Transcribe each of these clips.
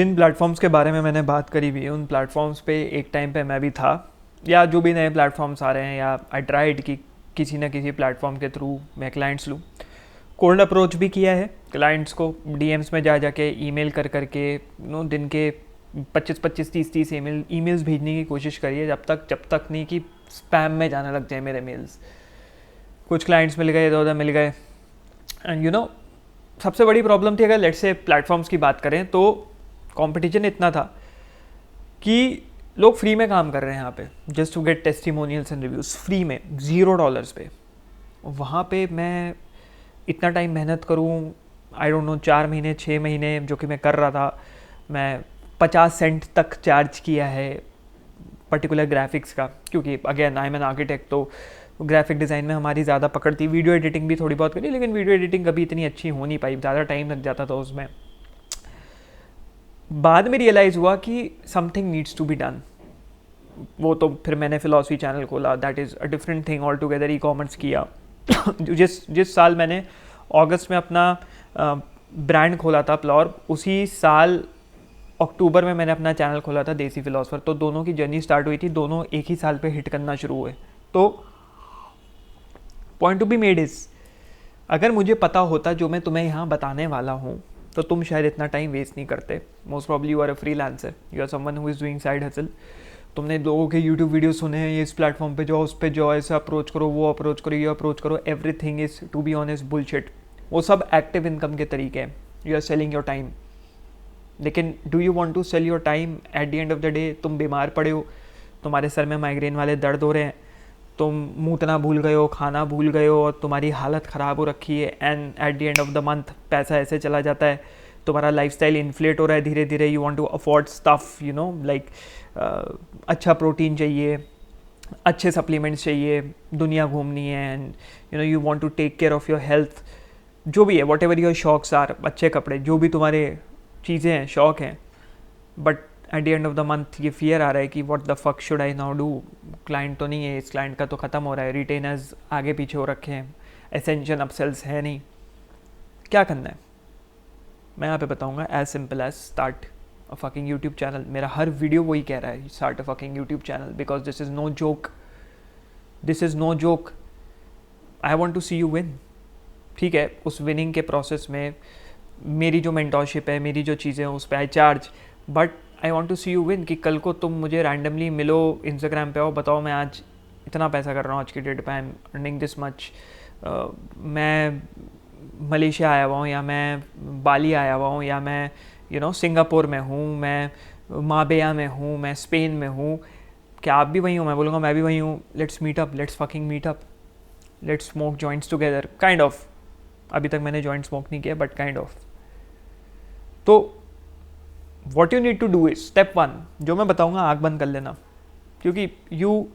जिन platforms के बारे में मैंने बात करी हुई है उन प्लेटफॉर्म्स पे एक टाइम पे मैं भी था, या जो भी नए प्लेटफॉर्म्स आ रहे हैं, या आई ट्राइड कि किसी न किसी प्लेटफॉर्म के थ्रू मैं क्लाइंट्स लूँ। कोल्ड अप्रोच भी किया है क्लाइंट्स को, डीएम्स में जा जाके ईमेल कर करके दिन के 25-25 30-30 ईमेल्स भेजने की कोशिश करी है, जब तक नहीं कि स्पैम में जाने लग जाए मेरे मेल्स। कुछ क्लाइंट्स मिल गए, इधर उधर मिल गए, एंड सबसे बड़ी प्रॉब्लम थी, अगर लेट्स से प्लेटफॉर्म्स की बात करें तो कंपटीशन इतना था कि लोग फ्री में काम कर रहे हैं यहाँ पे, just to get testimonials and reviews, free में $0 पे। वहाँ पे मैं इतना टाइम मेहनत करूँ, आई डोंट नो, 4 महीने 6 महीने जो कि मैं कर रहा था, मैं 50 सेंट तक चार्ज किया है पर्टिकुलर ग्राफिक्स का, क्योंकि again I am an architect, तो ग्राफिक डिज़ाइन में हमारी ज़्यादा पकड़ थी। वीडियो एडिटिंग भी थोड़ी बहुत करी, लेकिन वीडियो एडिटिंग कभी इतनी अच्छी हो नहीं पाई, ज़्यादा टाइम लग जाता था उसमें। बाद में रियलाइज़ हुआ कि something needs to be done. वो तो फिर मैंने फिलॉसफी चैनल खोला, that is a different thing all together. E commerce किया जिस साल मैंने अगस्त में अपना ब्रांड खोला था प्लॉर, उसी साल अक्टूबर में मैंने अपना चैनल खोला था देसी फिलोसफर। तो दोनों की जर्नी स्टार्ट हुई थी, दोनों एक ही साल पे हिट करना शुरू हुए। तो point to be made is, अगर मुझे पता होता जो मैं तुम्हें यहाँ बताने वाला हूँ तो तुम शायद इतना टाइम वेस्ट नहीं करते। Most probably you are a freelancer, you are someone who is doing side hustle. तुमने लोगों के यूट्यूब वीडियो सुने हैं, ये इस प्लेटफॉर्म पे जाओ, उस पे जाओ, ऐसा अप्रोच करो, वो अप्रोच करो, ये अप्रोच करो, everything is to be honest bullshit. वो सब एक्टिव इनकम के तरीके हैं, you are selling your time. लेकिन do you want to sell your time? At the end of the day तुम बीमार पड़े हो, तुम्हारे सर में माइग्रेन वाले दर्द हो रहे हैं, तुम मूतना भूल गए हो, खाना भूल गए हो, और तुम्हारी हालत ख़राब हो रखी है, and eight the end of the month पैसा ऐसे चला जाता है, तुम्हारा लाइफस्टाइल इन्फ्लेट हो रहा है धीरे धीरे। You want to afford stuff, like अच्छा प्रोटीन चाहिए, अच्छे सप्लीमेंट्स चाहिए, दुनिया घूमनी है, and you want to take care of your health, जो भी है, वॉट एवर योर शौक्स आर, अच्छे कपड़े, जो भी तुम्हारे चीज़ें हैं, शौक हैं। But at the end of the month ये फियर आ रहा है कि what the fuck should I now do. Client तो नहीं है, इस क्लाइंट का तो ख़त्म हो रहा है, रिटेनर्स आगे पीछे हो रखे हैं, एसेंशियल अपसेल्स है नहीं, क्या करना है? मैं यहाँ पे बताऊँगा, as simple as start a fucking YouTube channel. मेरा हर वीडियो वही कह रहा है, start a fucking YouTube channel, because this is no joke, this is no joke. I want to see you win. ठीक है, उस विनिंग के प्रोसेस में मेरी जो मेंटोरशिप है, मेरी जो चीज़ें हैं, उस पर I charge, but I want to see you win. कि कल को तुम मुझे रैंडमली मिलो, इंस्टाग्राम पे आओ, बताओ मैं आज इतना पैसा कर रहा हूँ, आज की डेट पे I am earning this much, मैं मलेशिया आया हुआ हूँ, या मैं बाली आया हुआ हूँ, या मैं सिंगापुर में हूँ, मैं माबेया में हूँ, मैं स्पेन में हूँ, क्या आप भी वहीं हो? मैं बोलूँगा मैं भी वहीं हूँ। Let's meet up, let's fucking meet up, let's smoke joints together, kind of. अभी तक मैंने जॉइंट स्मोक नहीं किया, बट काइंड ऑफ। तो what you need to do is, step 1 जो मैं बताऊंगा, आँख बंद कर लेना, क्योंकि you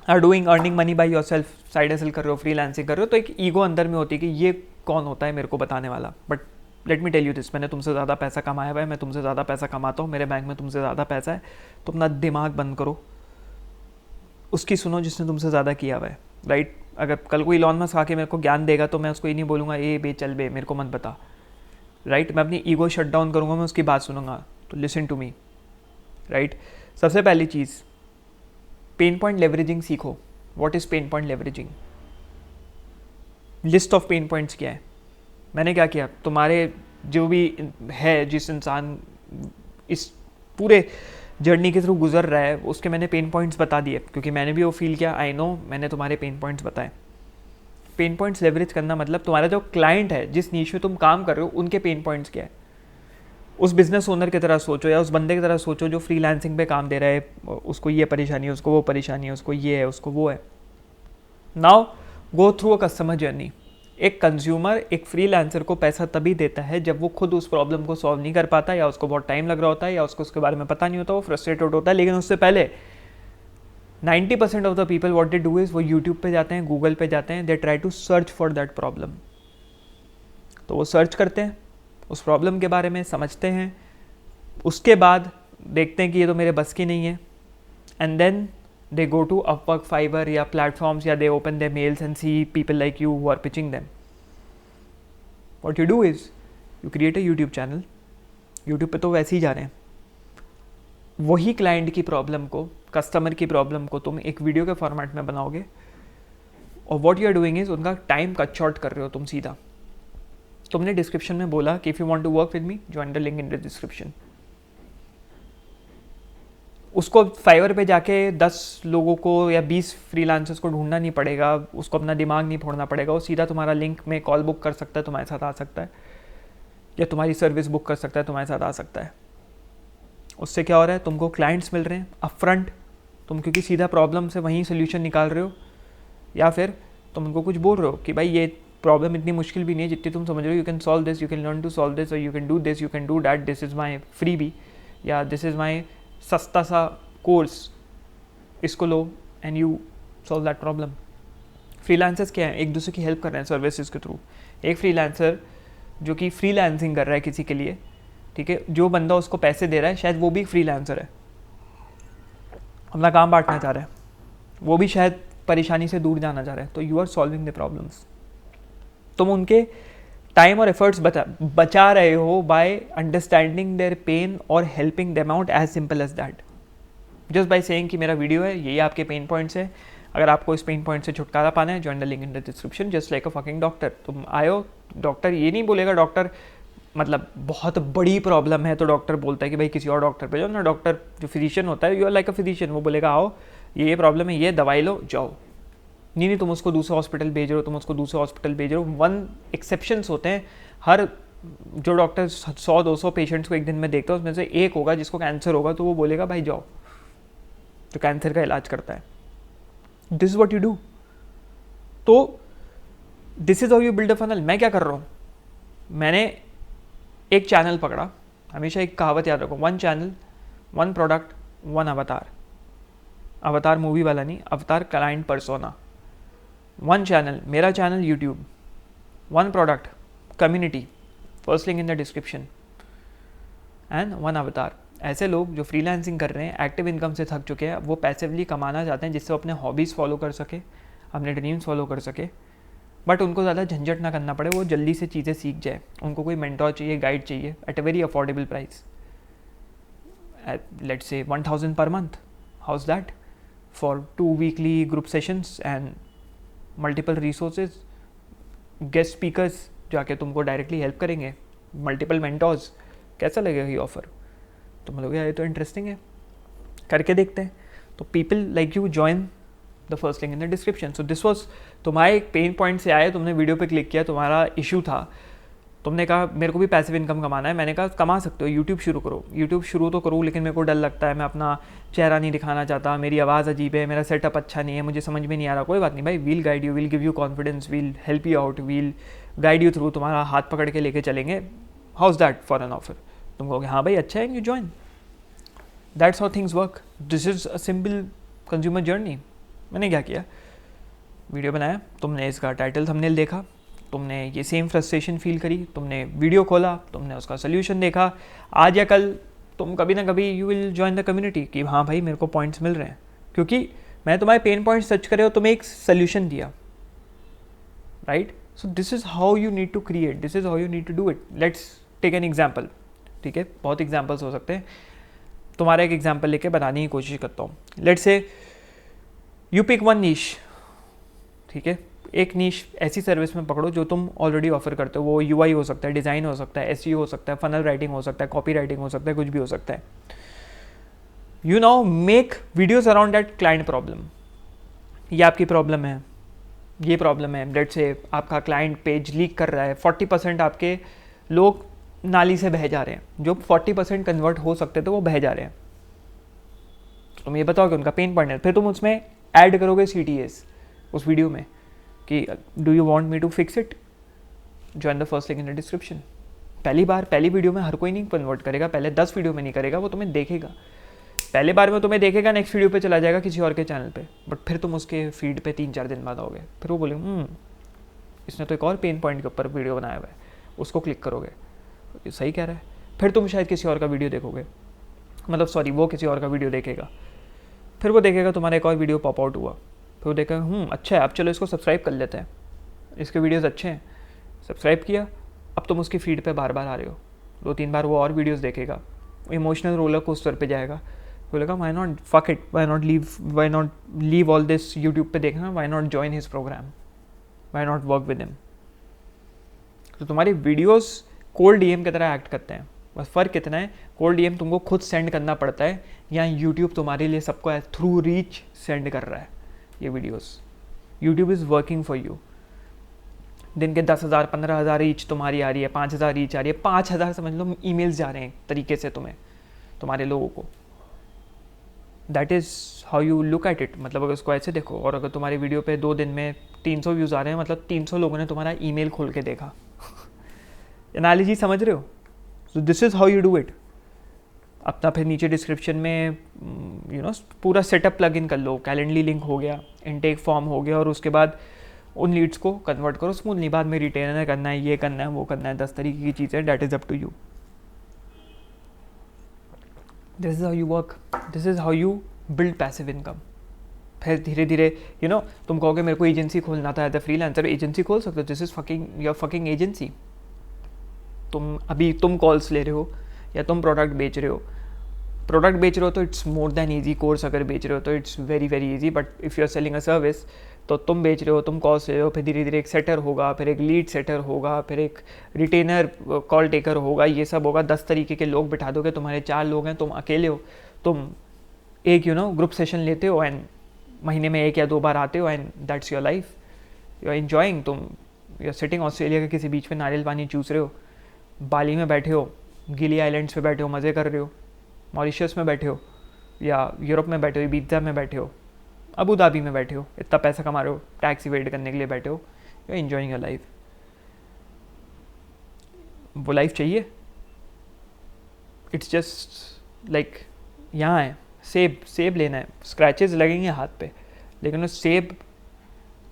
are doing earning money by yourself, side hustle कर रहे हो, फ्रीलांसिंग कर रहे हो, तो एक ईगो अंदर में होती है कि ये कौन होता है मेरे को बताने वाला। But let me tell you this, मैंने तुमसे ज़्यादा पैसा कमाया हुआ है, मैं तुमसे ज़्यादा पैसा कमाता हूँ, मेरे बैंक में तुमसे ज़्यादा पैसा है, तो अपना दिमाग बंद करो, उसकी सुनो जिसने तुमसे ज़्यादा किया हुआ है, राइट? अगर कल कोई इलॉन मस्क आके मेरे को ज्ञान देगा तो मैं उसको ये नहीं बोलूँगा ए बे चल बे, मेरे को मत बता, राइट? मैं अपनी ईगो शट डाउन करूँगा, मैं उसकी बात सुनूंगा। तो लिसन टू मी, राइट? सबसे पहली चीज़, पेन पॉइंट लेवरेजिंग सीखो। What is pain point leveraging? List of pen points क्या है? मैंने क्या किया, तुम्हारे जो भी है, जिस इंसान इस पूरे जर्नी के थ्रू गुजर रहा है, उसके मैंने पेन पॉइंट्स बता दिए, क्योंकि मैंने भी वो फील किया। आई नो, मैंने तुम्हारे पेन पॉइंट्स बताए। पेन पॉइंट्स लेवरेज करना मतलब तुम्हारा जो क्लाइंट है, जिस नीश में तुम काम कर रहे हो, उनके पेन पॉइंट्स क्या है। उस बिजनेस ओनर की तरह सोचो, या उस बंदे की तरह सोचो जो फ्रीलांसिंग पे काम दे रहा है, उसको ये परेशानी है, उसको वो परेशानी है, उसको ये है, उसको वो है। Now go through a customer journey. एक कंज्यूमर एक फ्रीलांसर को पैसा तभी देता है जब वो खुद उस प्रॉब्लम को सॉल्व नहीं कर पाता, या उसको बहुत टाइम लग रहा होता है, या उसको उसके बारे में पता नहीं होता, वो फ्रस्ट्रेटेड होता है। लेकिन उससे पहले 90% of the people what they do is, वो यूट्यूब पे जाते हैं, गूगल पे जाते हैं, they try to search for that problem. तो वो सर्च करते हैं, उस प्रॉब्लम के बारे में समझते हैं, उसके बाद देखते हैं कि ये तो मेरे बस की नहीं है, and then they go to Upwork, Fiverr या प्लेटफॉर्म्स, या they open their mails and see people like you who are pitching them. What you do is, you create a YouTube channel, YouTube पे तो वैसे ही जा रहे हैं। वही client की प्रॉब्लम को, कस्टमर की प्रॉब्लम को तुम एक वीडियो के फॉर्मेट में बनाओगे और what you are doing is उनका टाइम कट शॉर्ट कर रहे हो तुम सीधा। तुमने डिस्क्रिप्शन में बोला कि if you want to work with me join the link in the description. उसको फाइवर पे जाके 10 लोगों को या 20 फ्रीलांसर्स को ढूंढना नहीं पड़ेगा, उसको अपना दिमाग नहीं फोड़ना पड़ेगा, वो सीधा तुम्हारा लिंक में कॉल बुक कर सकता है, तुम्हारे साथ आ सकता है, या तुम्हारी सर्विस बुक कर सकता है, तुम्हारे साथ आ सकता है। उससे क्या हो रहा है, तुमको क्लाइंट्स मिल रहे हैं अपफ्रंट, तुम क्योंकि सीधा प्रॉब्लम से वहीं सोल्यूशन निकाल रहे हो, या फिर तुम उनको कुछ बोल रहे हो कि भाई ये प्रॉब्लम इतनी मुश्किल भी नहीं है जितनी तुम समझ रहे हो, you can solve this, you can learn to solve this, और you can do this, you can do that, this is my freebie, या दिस इज़ माई सस्ता सा कोर्स, इसको लो and you solve that problem. Freelancers क्या है, एक दूसरे की हेल्प कर रहे हैं सर्विसेज के थ्रू। एक फ्रीलांसर जो कि फ्रीलांसिंग कर रहा है किसी के लिए, ठीक है, जो बंदा उसको पैसे दे रहा है शायद वो भी फ्रीलांसर है, अपना काम बांटना चाह रहा है, वो भी शायद परेशानी से दूर जाना चाह रहा है, तो you are solving the problems. तुम उनके टाइम और एफर्ट्स बचा रहे हो बाय अंडरस्टैंडिंग देयर पेन और helping them out, as simple as that. Just by saying कि मेरा वीडियो है, ये आपके पेन पॉइंट्स है, अगर आपको इस पेन पॉइंट से छुटकारा पाना है, join the link in the description, just like a fucking doctor. तुम आयो, डॉक्टर ये नहीं बोलेगा, डॉक्टर मतलब बहुत बड़ी प्रॉब्लम है तो डॉक्टर बोलता है कि भाई किसी और डॉक्टर पे जाओ ना, डॉक्टर जो फिजिशियन होता है, you are like a physician, वो बोलेगा आओ ये प्रॉब्लम है, ये दवाई लो जाओ। नहीं, तुम उसको दूसरे हॉस्पिटल भेज रहे हो, तुम उसको दूसरे हॉस्पिटल भेज रहे हो। वन एक्सेप्शंस होते हैं, हर जो डॉक्टर 100-200 पेशेंट्स को एक दिन में देखता है उसमें से एक होगा जिसको कैंसर होगा, तो वो बोलेगा भाई जाओ, तो कैंसर का इलाज करता है। This is what you do. तो this is how you build a funnel. मैं क्या कर रहा हूँ, मैंने एक चैनल पकड़ा, हमेशा एक कहावत याद रखो, 1 चैनल 1 प्रोडक्ट 1 अवतार। अवतार मूवी वाला नहीं, अवतार क्लाइंट पर्सोना। 1 चैनल, मेरा channel YouTube, 1 product community, first link in the description, and 1 अवतार। ऐसे लोग जो फ्रीलांसिंग कर रहे हैं, एक्टिव इनकम से थक चुके हैं, वो पैसिवली कमाना चाहते हैं जिससे वो अपने हॉबीज़ फॉलो कर सके, अपने ड्रीम्स फॉलो कर सके, बट उनको ज़्यादा झंझट ना करना पड़े, वो जल्दी से चीज़ें सीख जाए। उनको कोई मेंटोर चाहिए, गाइड चाहिए at a very affordable price, let's say 1000 per month. How is that for 2 weekly group sessions and multiple resources, guest speakers जाके तुमको डायरेक्टली हेल्प करेंगे, मल्टीपल मेंटोर्स। कैसा लगेगा ये ऑफर? तो मतलब यार ये तो इंटरेस्टिंग है, करके देखते हैं। तो people like you join the first link in the description. So this was, तुम्हारे एक पेन पॉइंट से आए, तुमने वीडियो पे क्लिक किया, तुम्हारा इशू था, तुमने कहा मेरे को भी पैसिव इनकम कमाना है। मैंने कहा कमा सकते हो, यूट्यूब शुरू करो। यूट्यूब शुरू तो करूँ, लेकिन मेरे को डर लगता है, मैं अपना चेहरा नहीं दिखाना चाहता, मेरी आवाज़ अजीब है, मेरा सेटअप अच्छा नहीं है, मुझे समझ में नहीं आ रहा। कोई बात नहीं भाई, we'll guide you, we'll give you confidence, we'll help you out, we'll guide you through, तुम्हारा हाथ पकड़ के लेके चलेंगे। How is that for an offer? तुम कहोगे हाँ भाई अच्छा है, you join. That's how things work. This is a simple consumer journey. मैंने क्या किया, वीडियो बनाया, तुमने इसका टाइटल थंबनेल देखा, तुमने ये सेम फ्रस्ट्रेशन फील करी, तुमने वीडियो खोला, तुमने उसका सोल्यूशन देखा। आज या कल तुम कभी ना कभी you will join the community कि हाँ भाई मेरे को पॉइंट्स मिल रहे हैं, क्योंकि मैं तुम्हारे पेन पॉइंट्स सर्च करे हो, तुम्हें एक सोल्यूशन दिया, right? So this is how you need to create, this is how you need to do it. Let's take an example, ठीक है, बहुत एग्जाम्पल्स हो सकते हैं, तुम्हारा एक एग्जाम्पल लेके बनाने की कोशिश करता हूँ। लेट्स से यू पिक 1 नीश, ठीक है, एक नीश ऐसी सर्विस में पकड़ो जो तुम ऑलरेडी ऑफर करते हो। वो यूआई हो सकता है, डिज़ाइन हो सकता है, एसईओ हो सकता है, फनल राइटिंग हो सकता है, कॉपी राइटिंग हो सकता है, कुछ भी हो सकता है। You now make videos around that client problem. ये आपकी प्रॉब्लम है, ये प्रॉब्लम है। लेट्स से आपका क्लाइंट पेज लीक कर रहा है, 40% आपके लोग नाली से बह जा रहे हैं, जो 40% कन्वर्ट हो सकते थे वो बह जा रहे हैं। तुम ये बताओ कि उनका पेन पॉइंट है, फिर तुम उसमें ऐड करोगे CTAs उस वीडियो में कि do you want me to fix it, join the first link in the description. पहली बार, पहली वीडियो में हर कोई नहीं कन्वर्ट करेगा, पहले 10 वीडियो में नहीं करेगा, वो तुम्हें देखेगा, पहले बार में तुम्हें देखेगा, नेक्स्ट वीडियो पे चला जाएगा किसी और के चैनल पे, बट फिर तुम उसके फीड पे 3-4 दिन बाद आओगे, फिर वो बोलेंगे इसने तो एक और पेन पॉइंट के ऊपर वीडियो बनाया हुआ है, उसको क्लिक करोगे, ये सही कह रहा है। फिर तुम शायद किसी और का वीडियो देखोगे, मतलब सॉरी वो किसी और का वीडियो देखेगा, फिर वो देखेगा तुम्हारा एक और वीडियो पॉप आउट हुआ, फिर वो देखेगा अच्छा है, अब चलो इसको सब्सक्राइब कर लेते हैं, इसके वीडियोस अच्छे हैं, सब्सक्राइब किया, अब तुम उसकी फीड पे बार बार आ रहे हो, 2-3 बार वो और वीडियोस देखेगा, इमोशनल रोलर कोस्टर पे जाएगा, बोलेगा why not fuck it, why not leave all this YouTube पे देखना, why not join his program, why not work with him. तो तुम्हारी वीडियोस कोल्ड डीएम की तरह एक्ट करते हैं, बस फ़र्क इतना है कोल्ड डीएम तुमको खुद सेंड करना पड़ता है, या यूट्यूब तुम्हारे लिए सबको थ्रू रीच सेंड कर रहा है ये videos. YouTube is working for you. दिन के 10,000 15,000 रीच तुम्हारी आ रही है, 5,000 रीच आ रही है, 5,000 समझ लो ईमेल्स जा रहे हैं तरीके से तुम्हारे लोगों को। That is how you look at it. मतलब अगर उसको ऐसे देखो, और अगर तुम्हारी वीडियो पे 2 दिन में 300 व्यूज़ आ रहे हैं, मतलब 300 लोगों ने तुम्हारा ईमेल खोल के देखा। एनालॉजी समझ रहे हो? सो this is how you do it. अपना फिर नीचे डिस्क्रिप्शन में पूरा सेटअप प्लग इन कर लो, कैलेंडली लिंक हो गया, इनटेक फॉर्म हो गया, और उसके बाद उन लीड्स को कन्वर्ट करो स्मूथली। बाद में रिटेनर करना है, ये करना है, वो करना है, 10 तरीके की चीज़ें, that is up to you. This is how you work, this is how you build passive income. फिर धीरे धीरे तुम कहोगे मेरे को एजेंसी खोलना था एज अ फ्रीलांसर, एजेंसी खोल सकते हो। This is your fucking agency. तुम कॉल्स ले रहे हो या तुम प्रोडक्ट बेच रहे हो तो it's more than easy. Course अगर बेच रहे हो तो it's very very easy, but if you are selling a service, तो तुम बेच रहे हो, तुम कॉल्स ले रहे हो, फिर धीरे धीरे एक सेटर होगा, फिर एक लीड सेटर होगा, फिर एक रिटेनर कॉल टेकर होगा, ये सब होगा। 10 तरीके के लोग बिठा दोगे, तुम्हारे 4 लोग हैं, तुम अकेले हो, तुम एक ग्रुप सेशन लेते हो एंड महीने में 1 या 2 बार आते हो, and that's your life. You are enjoying. तुम यू आर सिटिंग ऑस्ट्रेलिया के किसी बीच में नारियल पानी चूस रहे हो, बाली में बैठे हो, गिली आइलैंड्स पे बैठे हो, मज़े कर रहे हो, मॉरिशस में बैठे हो, या यूरोप में बैठे हो, ibiza में बैठे हो, अबू धाबी में बैठे हो, इतना पैसा कमा रहे हो, टैक्स इवेड करने के लिए बैठे हो, you are enjoying your life. वो लाइफ चाहिए? इट्स जस्ट लाइक यहाँ है, सेब लेना है, स्क्रैचेस लगेंगे हाथ पे, लेकिन उस सेब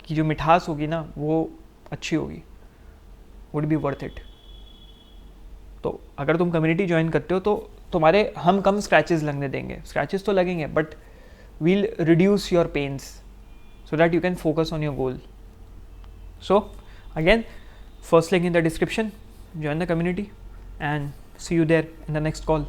की जो मिठास होगी ना, वो अच्छी होगी, वुड बी वर्थ इट। तो अगर तुम कम्युनिटी ज्वाइन करते हो तो तुम्हारे हम कम स्क्रैचेस लगने देंगे, स्क्रैचेस तो लगेंगे, but we'll reduce your pains so that you can focus on your goal. So again, first link in the description, join the community and see you there in the next call.